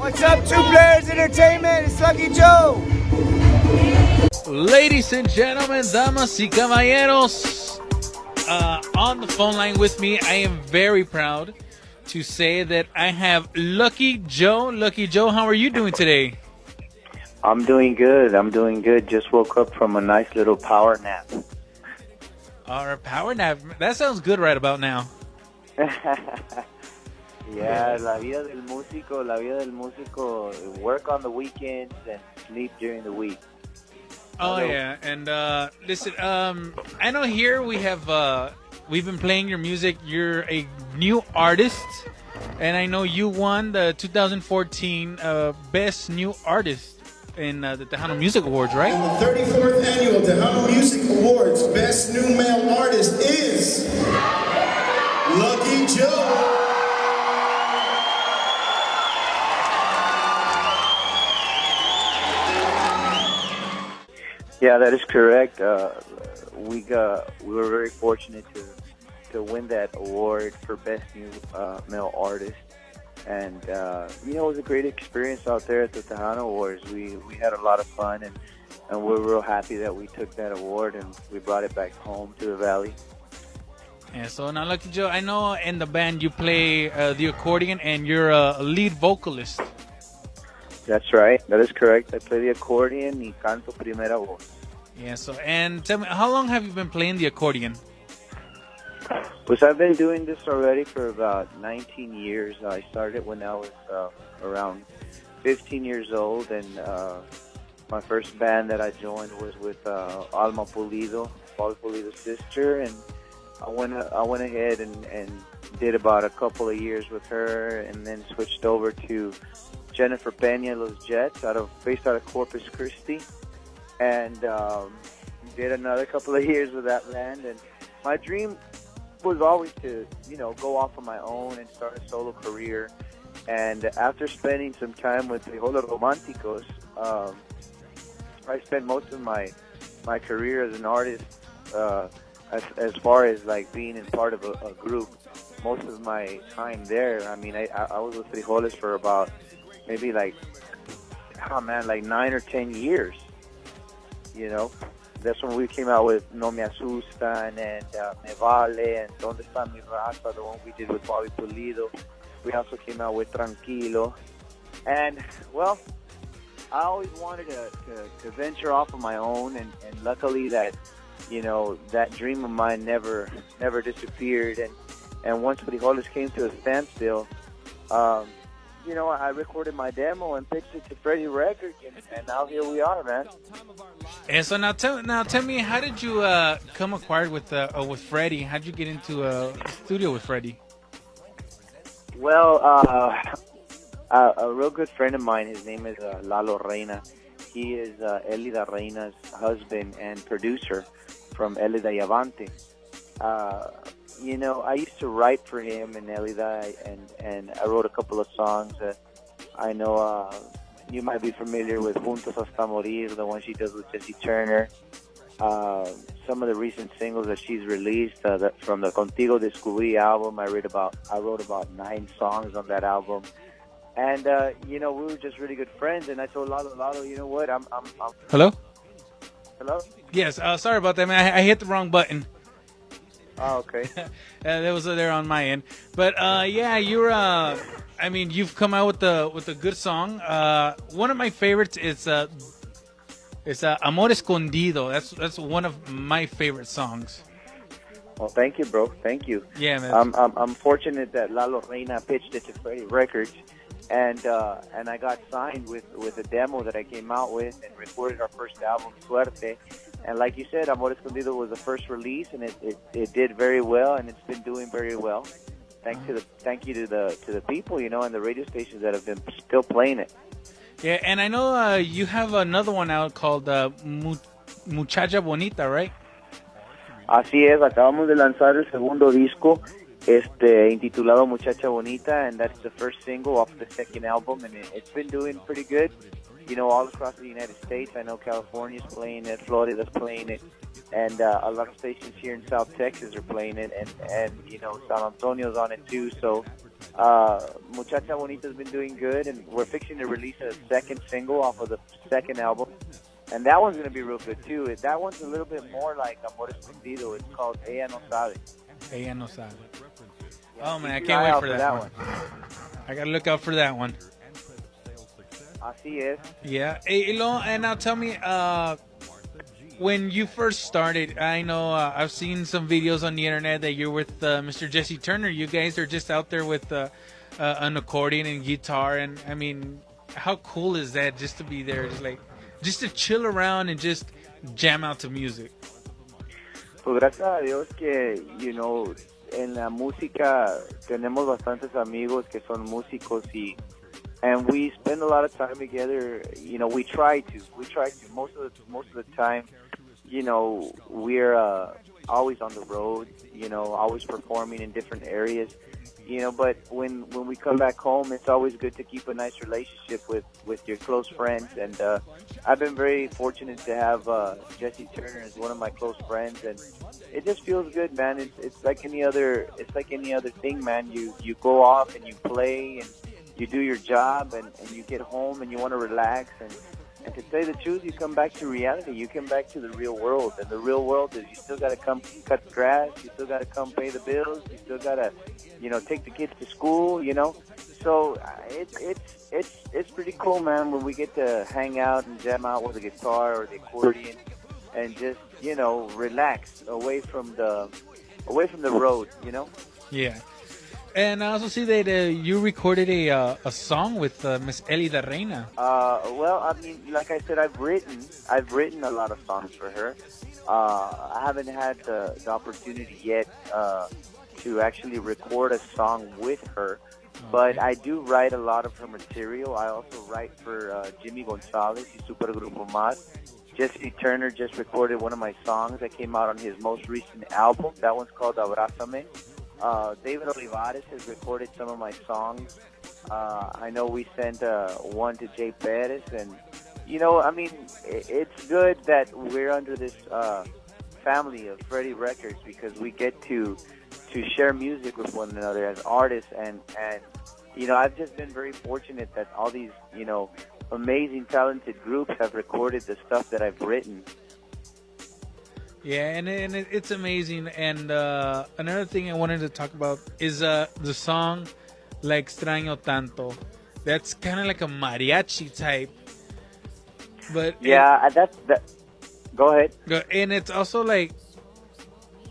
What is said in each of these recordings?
What's up, True Playerz Entertainment? It's Lucky Joe. Ladies and gentlemen, damas y caballeros, on the phone line with me, I am very proud to say that I have Lucky Joe. Lucky Joe, how are you doing today? I'm doing good. Just woke up from a nice little power nap. Our power nap. That sounds good right about now. Yeah, la vida del músico, work on the weekends and sleep during the week. Oh, yeah. And listen, I know here we've been playing your music. You're a new artist, and I know you won the 2014 Best New Artist in the Tejano Music Awards, right? And the 34th Annual Tejano Music Awards Best New Male Artist is Lucky Joe. Yeah, that is correct. We were very fortunate to win that award for Best New Male Artist, and it was a great experience out there at the Tejano Awards. We had a lot of fun, and we're real happy that we took that award and we brought it back home to the Valley. Yeah. So now, Lucky Joe, I know in the band you play the accordion and you're a lead vocalist. That's right. That is correct. I play the accordion y canto primera voz. Yeah. So, and tell me, how long have you been playing the accordion? Pues I've been doing this already for about 19 years. I started when I was around 15 years old, and my first band that I joined was with Alma Pulido, Paul Pulido's sister, and I went ahead and did about a couple of years with her, and then switched over to Jennifer Peña Los Jets, based out of Corpus Christi, and did another couple of years with that band. And my dream was always to, go off on my own and start a solo career. And after spending some time with the Frijoles Románticos, I spent most of my career as an artist, as far as like being in part of a group. Most of my time there, I mean, I was with Frijoles for about maybe like 9 or 10 years. That's when we came out with No Me Asustan and Me Vale and Donde Está Mi Raza, the one we did with Bobby Pulido. We also came out with Tranquilo. And, well, I always wanted to venture off on my own, and luckily that, that dream of mine never disappeared. And once Frijoles came to a standstill, I recorded my demo and pitched it to Freddy Records, and now here we are, man. And so now tell me, how did you come acquired with Freddy? How did you get into a studio with Freddy? Well, a real good friend of mine, his name is Lalo Reina. He is Elida Reina's husband and producer from Elida y Avante. I used to write for him and Elida, and I wrote a couple of songs. I know you might be familiar with Juntos Hasta Morir, the one she does with Jesse Turner. Some of the recent singles that she's released from the Contigo Descubrí album. I wrote about 9 songs on that album. And, we were just really good friends. And I told Lalo, you know what, I'm Hello? Hello? Yes, sorry about that, man. I hit the wrong button. Oh, okay. That was there on my end. But, yeah, you've come out with a good song. One of my favorites is Amor Escondido. That's one of my favorite songs. Well, thank you, bro. Thank you. Yeah, man. I'm fortunate that Lalo Reina pitched it to Freddy Records, and I got signed with a demo that I came out with and recorded our first album, Suerte. And like you said, Amor Escondido was the first release, and it did very well, and it's been doing very well. Thank you to the people, and the radio stations that have been still playing it. Yeah, and I know you have another one out called Muchacha Bonita, right? Así es, acabamos de lanzar el segundo disco, intitulado Muchacha Bonita, and that's the first single off the second album, and it's been doing pretty good. All across the United States. I know California's playing it, Florida's playing it, and a lot of stations here in South Texas are playing it, and San Antonio's on it too. So Muchacha Bonita's been doing good, and we're fixing to release a second single off of the second album. And that one's going to be real good, too. That one's a little bit more like Amor Escondido. It's called Ella No Sabe. Ella No Sabe. Yeah, Oh, man, I keep can't an eye wait out for that one. I got to look out for that one. Así es. Yeah. Hey, Elo, and now tell me, when you first started, I know I've seen some videos on the internet that you're with Mr. Jesse Turner. You guys are just out there with an accordion and guitar. And, I mean, how cool is that just to be there? Just to chill around and just jam out to music. Pues gracias a Dios que, en la música tenemos bastantes amigos que son músicos and we spend a lot of time together. We try to. Most of the time, we're always on the road. Always performing in different areas. But when we come back home, it's always good to keep a nice relationship with your close friends. And I've been very fortunate to have Jesse Turner as one of my close friends, and it just feels good, man. It's like any other thing, man. You go off and you play and you do your job, and you get home and you want to relax. And to tell you the truth, you come back to reality. You come back to the real world. And the real world is you still got to come cut the grass. You still got to come pay the bills. You still got to, take the kids to school, So it's pretty cool, man, when we get to hang out and jam out with the guitar or the accordion and just, relax away from the road, Yeah. And I also see that you recorded a song with Miss Elida Reina. Well, I mean, like I said, I've written a lot of songs for her. I haven't had the opportunity yet to actually record a song with her, but I do write a lot of her material. I also write for Jimmy Gonzalez y Super Grupo Más. Jesse Turner just recorded one of my songs that came out on his most recent album. That one's called Abrázame. David Olivares has recorded some of my songs. I know we sent one to Jay Perez, and I mean, it's good that we're under this family of Freddy Records because we get to share music with one another as artists, and I've just been very fortunate that all these amazing talented groups have recorded the stuff that I've written. Yeah, and it's amazing. And another thing I wanted to talk about is the song La Extraño Tanto. That's kind of like a mariachi type. But yeah, go ahead. And it's also like,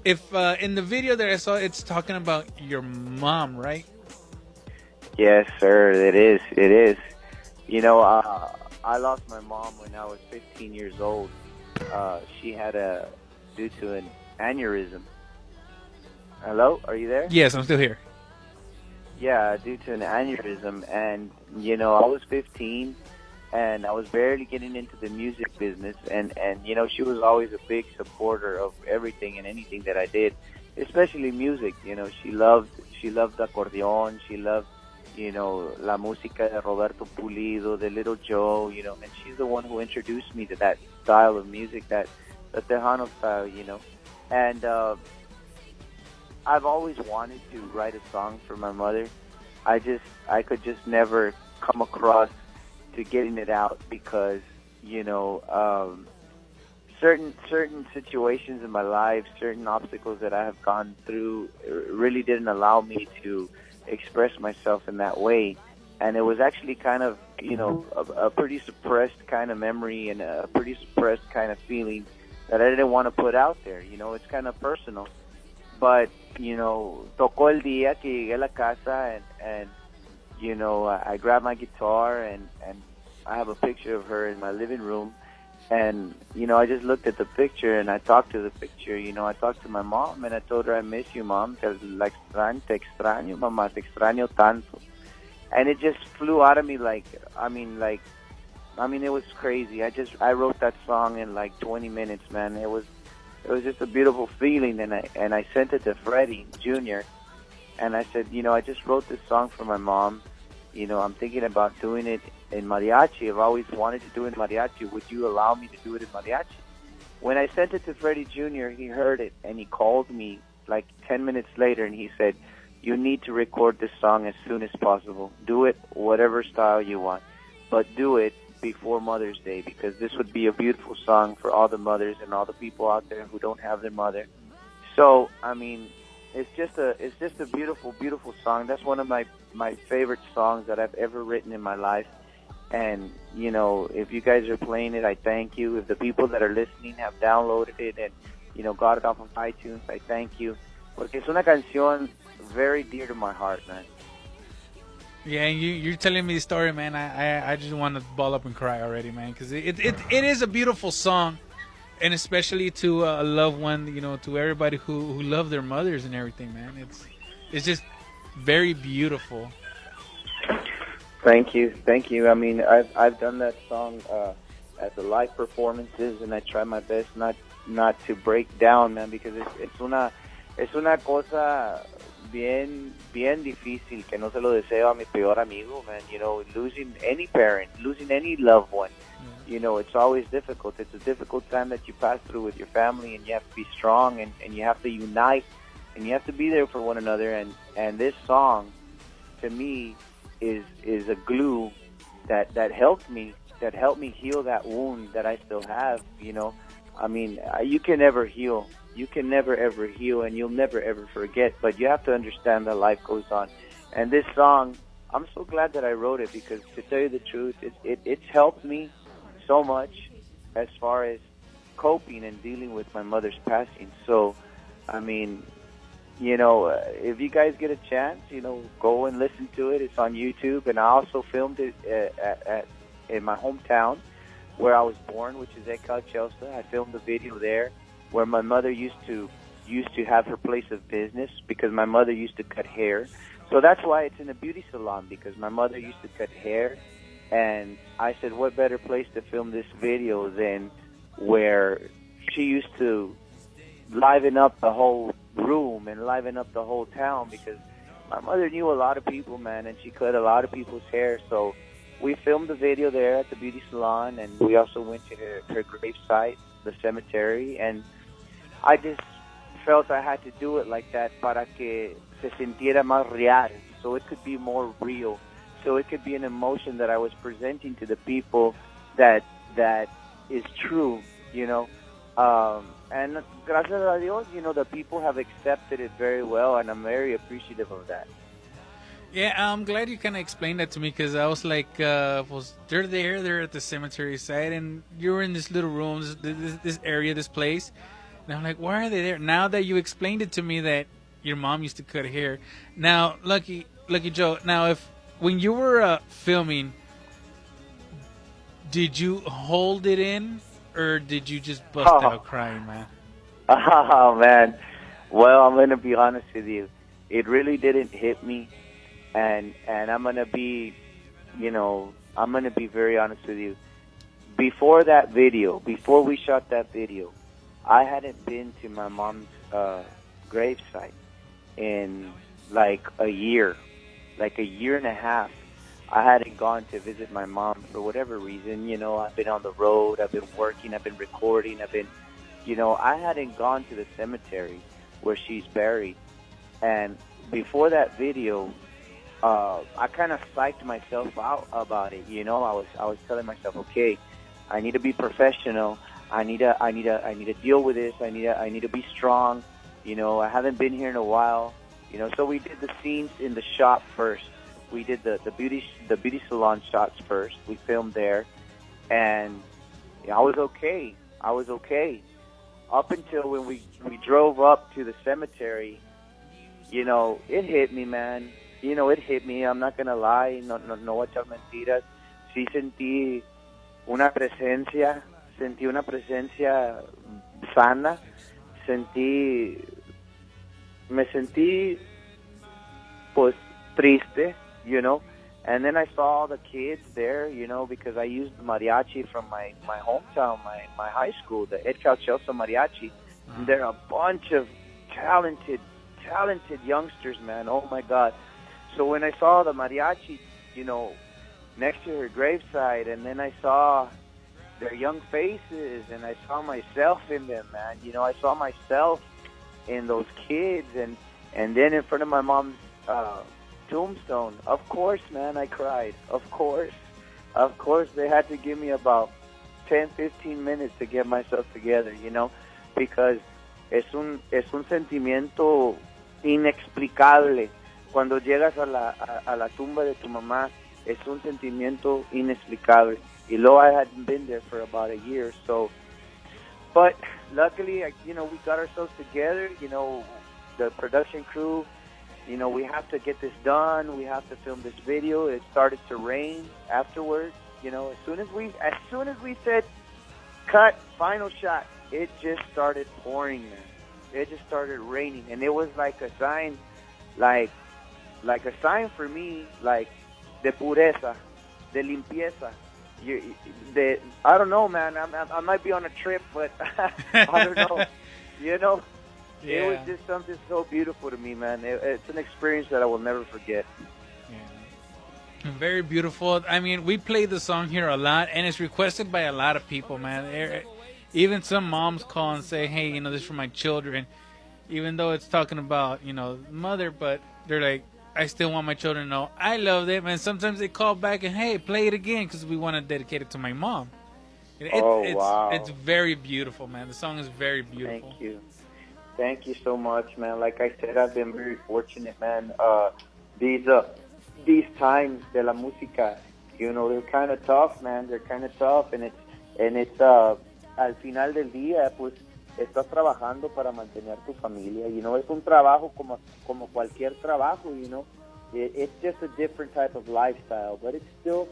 if in the video that I saw, it's talking about your mom, right? Yes, sir, it is. It is. I lost my mom when I was 15 years old. She had due to an aneurysm. Hello, are you there? Yes, I'm still here. Yeah, due to an aneurysm, and I was 15, and I was barely getting into the music business, and she was always a big supporter of everything and anything that I did, especially music. She loved accordion, she loved la música de Roberto Pulido, de Little Joe, and she's the one who introduced me to that style of music, that the Tejano style, and I've always wanted to write a song for my mother. I could just never come across to getting it out because, certain situations in my life, certain obstacles that I have gone through really didn't allow me to express myself in that way. And it was actually kind of, a pretty suppressed kind of memory and a pretty suppressed kind of feeling that I didn't want to put out there. It's kind of personal. But, tocó el día que llegué a la casa and I grabbed my guitar and I have a picture of her in my living room. And, I just looked at the picture and I talked to the picture. I talked to my mom and I told her, I miss you, Mom. Te extraño, mamá, te extraño tanto. And it just flew out of me it was crazy. I wrote that song in like 20 minutes, man. It was just a beautiful feeling, and I sent it to Freddy Jr. And I said, I just wrote this song for my mom. I'm thinking about doing it in mariachi. I've always wanted to do it in mariachi. Would you allow me to do it in mariachi? When I sent it to Freddy Jr., he heard it, and he called me like 10 minutes later, and he said, you need to record this song as soon as possible. Do it whatever style you want, but do it before Mother's Day, because this would be a beautiful song for all the mothers and all the people out there who don't have their mother. So, I mean, it's just a beautiful, beautiful song. That's one of my favorite songs that I've ever written in my life. And, you know, if you guys are playing it, I thank you. If the people that are listening have downloaded it and, you know, got it off of iTunes, I thank you. Porque es una canción very dear to my heart, man. Yeah, and you're telling me the story, man. I just want to ball up and cry already, man, because it is a beautiful song, and especially to a loved one, you know, to everybody who love their mothers and everything, man. It's just very beautiful. Thank you. I mean, I've done that song at the live performances, and I try my best not to break down, man, because es una cosa bien difícil que no se lo deseo a mi peor amigo, man. You know, losing any parent, losing any loved one, you know, it's always difficult. It's a difficult time that you pass through with your family, and you have to be strong, and you have to unite, and you have to be there for one another. And this song, to me, is a glue that helped me heal that wound that I still have. You know, I mean, you can never heal. You can never ever heal, and you'll never ever forget. But you have to understand that life goes on. And this song, I'm so glad that I wrote it, because to tell you the truth, it's helped me so much as far as coping and dealing with my mother's passing. So, I mean, you know, if you guys get a chance, you know, go and listen to it. It's on YouTube, and I also filmed it in my hometown where I was born, which is Extraño. I filmed the video there, where my mother used to have her place of business, because my mother used to cut hair. So that's why it's in a beauty salon, because my mother used to cut hair. And I said, what better place to film this video than where she used to liven up the whole room and liven up the whole town, because my mother knew a lot of people, man, and she cut a lot of people's hair. So we filmed the video there at the beauty salon, and we also went to her grave site, the cemetery, and I just felt I had to do it like that para que se sintiera más real, so it could be more real, so it could be an emotion that I was presenting to the people that is true, you know. And gracias a Dios, you know, the people have accepted it very well, and I'm very appreciative of that. Yeah, I'm glad you kind of explained that to me, because I was like, they're at the cemetery site, and you're in this little room, this area, this place. And I'm like, why are they there? Now that you explained it to me that your mom used to cut hair. Now, Lucky Joe, now when you were filming, did you hold it in, or did you just bust out crying, man? Oh, man. Well, I'm going to be honest with you. It really didn't hit me. And I'm going to be, you know, I'm going to be very honest with you. Before we shot that video, I hadn't been to my mom's gravesite in like a year and a half. I hadn't gone to visit my mom for whatever reason. You know, I've been on the road, I've been working, I've been recording, you know, I hadn't gone to the cemetery where she's buried. And before that video, I kind of psyched myself out about it. You know, I was telling myself, okay, I need to be professional. I need to deal with this. I need to be strong. You know, I haven't been here in a while. You know, so we did the scenes in the shop first. We did the beauty salon shots first. We filmed there, and I was okay. Up until when we drove up to the cemetery, you know, it hit me, man. You know, it hit me. I'm not gonna lie. No voy a echar mentiras. Sí sentí una presencia sana. Me sentí, pues, triste, you know. And then I saw all the kids there, you know, because I used the mariachi from my hometown, my high school, the Extraño Tanto mariachi. And they're a bunch of talented youngsters, man. Oh, my God. So when I saw the mariachi, you know, next to her gravesite, and then I saw their young faces, and I saw myself in them, man. You know, I saw myself in those kids, and then in front of my mom's Tombstone. Of course, man, I cried. Of course. Of course, they had to give me about 10, 15 minutes to get myself together, you know, because es un sentimiento inexplicable. Cuando llegas a la tumba de tu mamá, es un sentimiento inexplicable. Y luego I hadn't been there for about a year, so. But luckily, you know, we got ourselves together, you know, the production crew, you know, we have to get this done. We have to film this video. It started to rain afterwards, you know, as soon as we said, cut, final shot, it just started pouring, man. It just started raining, and it was like a sign, like a sign for me, like de pureza, de limpieza. I don't know, man. I might be on a trip, but I don't know. You know, Yeah. It was just something so beautiful to me, man. It's an experience that I will never forget. Yeah. Very beautiful. I mean, we play the song here a lot, and it's requested by a lot of people, man. Even some moms call and say, hey, you know, this is for my children. Even though it's talking about, you know, mother, but they're like, I still want my children to know I love them. And sometimes they call back and, hey, play it again because we want to dedicate it to my mom. Wow. It's very beautiful, man. The song is very beautiful. Thank you. Thank you so much, man. Like I said, I've been very fortunate, man. These times de la música, you know, they're kind of tough, man. They're kind of tough, and it's al final del día, pues, estás trabajando para mantener tu familia, you know. Es un trabajo como cualquier trabajo, you know. It's just a different type of lifestyle, but it's still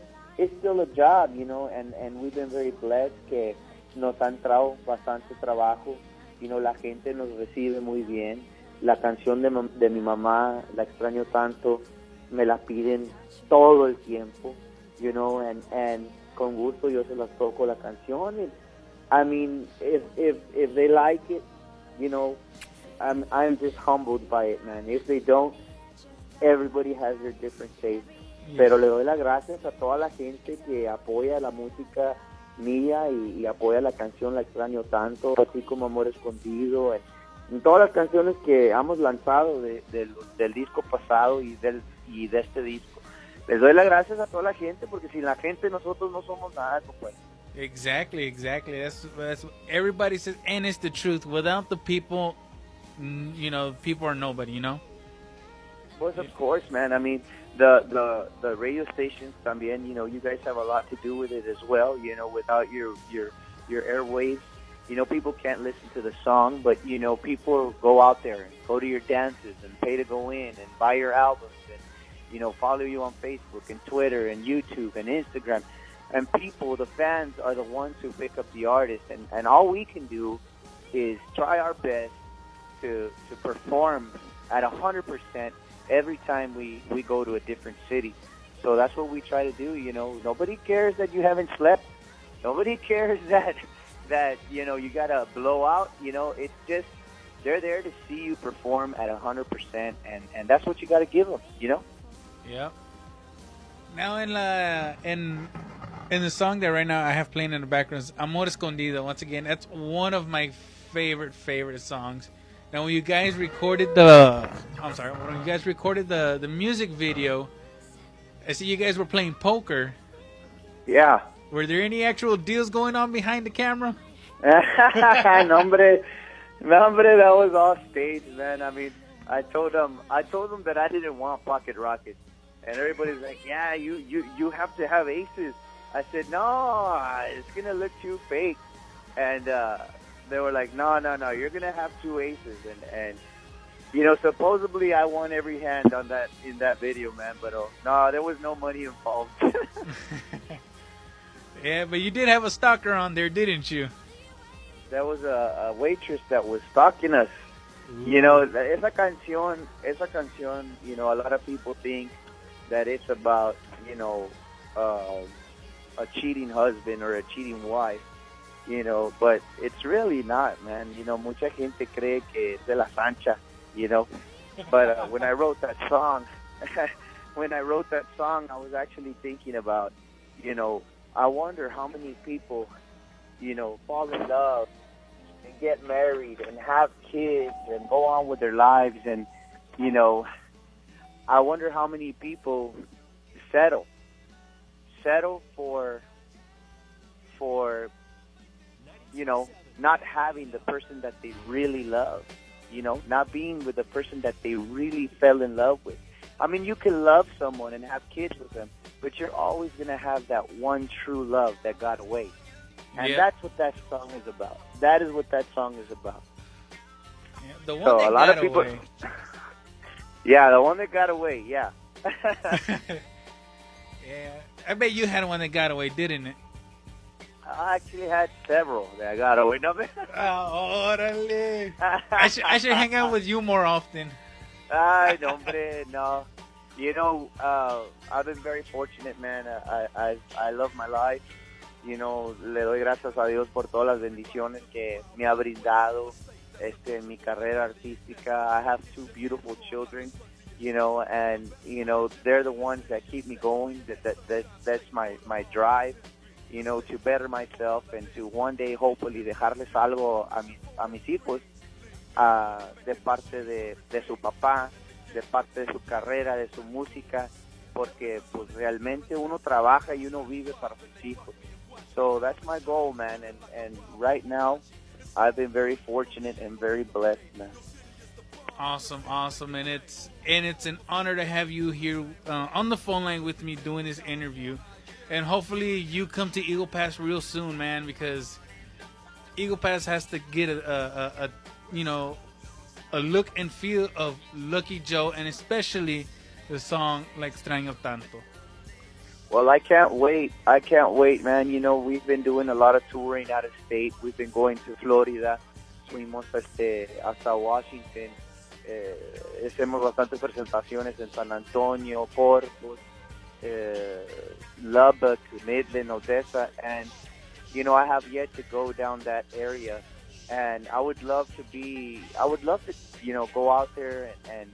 a job, you know. And we've been very blessed que nos han traído bastante trabajo. You know, la gente nos recibe muy bien. La canción de mi mamá, La Extraño Tanto, me la piden todo el tiempo, you know, and con gusto yo se las toco la canción. And, I mean, if they like it, you know, I'm just humbled by it, man. If they don't, everybody has their different taste. Yeah. Pero le doy las gracias a toda la gente que apoya la música mía y apoya la canción La Extraño Tanto, así como Amor Escondido, en todas las canciones que hemos lanzado del disco pasado y de este disco. Les doy las gracias a toda la gente, porque sin la gente nosotros no somos nada, compadre. Exactly. That's everybody says, and it's the truth. Without the people, you know, people are nobody, you know. Well, of course, man. I mean, the radio stations también, you know, you guys have a lot to do with it as well. You know, without your airwaves, you know, people can't listen to the song, but you know, people go out there and go to your dances and pay to go in and buy your albums and, you know, follow you on Facebook and Twitter and YouTube and Instagram. And people, the fans, are the ones who pick up the artist, and all we can do is try our best to perform at 100% every time we go to a different city. So that's what we try to do, you know. Nobody cares that you haven't slept. Nobody cares that you know, you got to blow out, you know. It's just, they're there to see you perform at 100%, and that's what you got to give them, you know. Yeah. Now in the song that right now I have playing in the background is Amor Escondido. Once again, that's one of my favorite songs. Now when you guys recorded the music video, I see you guys were playing poker. Yeah. Were there any actual deals going on behind the camera? Nombre, that was all staged, man. I mean, I told them that I didn't want pocket rockets, and everybody's like, "Yeah, you have to have aces." I said, "No, it's gonna look too fake," and they were like, "No, you're gonna have 2 aces," and you know, supposedly I won every hand in that video, man. But no, there was no money involved. Yeah, but you did have a stalker on there, didn't you? There was a waitress that was stalking us. Ooh. You know, esa canción, you know, a lot of people think that it's about, you know, a cheating husband or a cheating wife, you know, but it's really not, man. You know, mucha gente cree que es de la Sancha, you know. But when I wrote that song, I was actually thinking about, you know, I wonder how many people, you know, fall in love and get married and have kids and go on with their lives, and, you know, I wonder how many people settle for not having the person that they really love, not being with the person that they really fell in love with. I mean, you can love someone and have kids with them, but you're always going to have that one true love that got away. And that's what that song is about. That is what that song is about. Yeah, the one So that a lot got of people, away. yeah, the one that got away, yeah. Yeah, I bet you had one that got away, didn't it? I actually had several that got away. No, Órale. I should hang out with you more often. Ay, no, hombre, no. I've been very fortunate, man. I love my life. Le doy gracias a Dios por todas las bendiciones que me ha brindado en mi carrera artística. I have 2 beautiful children, and they're the ones that keep me going. That's my drive, to better myself and to one day hopefully dejarles algo a mis hijos, de parte de su papá, de parte de su carrera, de su música, porque pues realmente uno trabaja y uno vive para sus hijos. So that's my goal, man, and right now I've been very fortunate and very blessed, man. Awesome, and it's an honor to have you here on the phone line with me doing this interview, and hopefully you come to Eagle Pass real soon, man, because Eagle Pass has to get a look and feel of Lucky Joe, and especially the song like Extraño Tanto. Well, I can't wait, man. We've been doing a lot of touring out of state. We've been going to Florida, fuimos hasta Washington, hacemos bastantes presentaciones en San Antonio, Corpus, Lubbock, Midland, Odessa, and I have yet to go down that area, and I would love to go out there and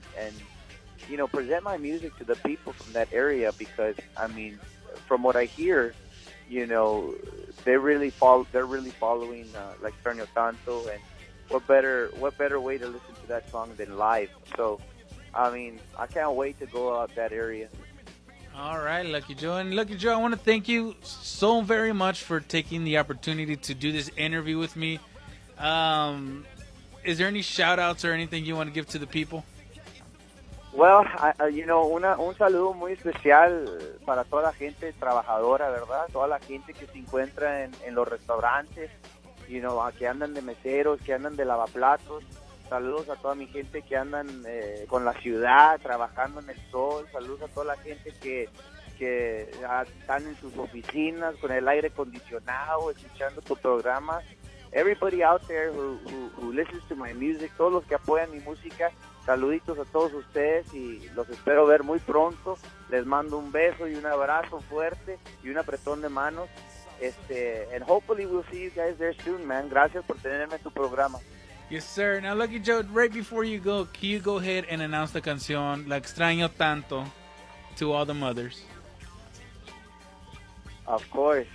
present my music to the people from that area, because I mean, from what I hear, they're really following like Extraño Tanto, and what better way to listen to that song than live? So, I mean, I can't wait to go out that area. All right, Lucky Joe. And Lucky Joe, I want to thank you so very much for taking the opportunity to do this interview with me. Is there any shout outs or anything you want to give to the people? Well, un saludo muy especial para toda la gente trabajadora, ¿verdad? Toda la gente que se encuentra en los restaurantes, que andan de meseros, que andan de lavaplatos. Saludos a toda mi gente que andan con la ciudad, trabajando en el sol. Saludos a toda la gente que están en sus oficinas con el aire acondicionado, escuchando tu programa. Everybody out there who listens to my music, todos los que apoyan mi música, saluditos a todos ustedes y los espero ver muy pronto. Les mando un beso y un abrazo fuerte y un apretón de manos. And hopefully we'll see you guys there soon, man. Gracias por tenerme en tu programa. Yes, sir. Now, Lucky Joe, right before you go, can you go ahead and announce the canción La Extraño Tanto to all the mothers? Of course.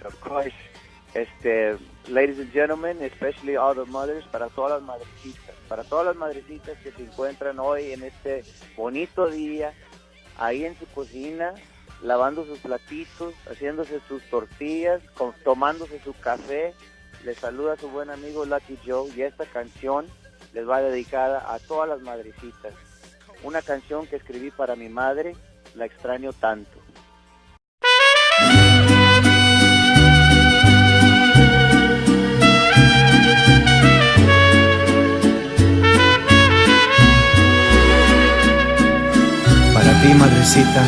Ladies and gentlemen, especially all the mothers, para todas las madrecitas que se encuentran hoy en este bonito día, ahí en su cocina, lavando sus platitos, haciéndose sus tortillas, tomándose su café. Les saluda su buen amigo Lucky Joe, y esta canción les va dedicada a todas las madrecitas. Una canción que escribí para mi madre, La Extraño Tanto. Para ti, madrecita.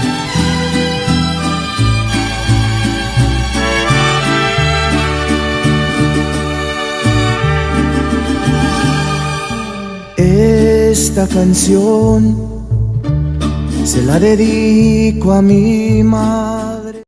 Esta canción se la dedico a mi madre.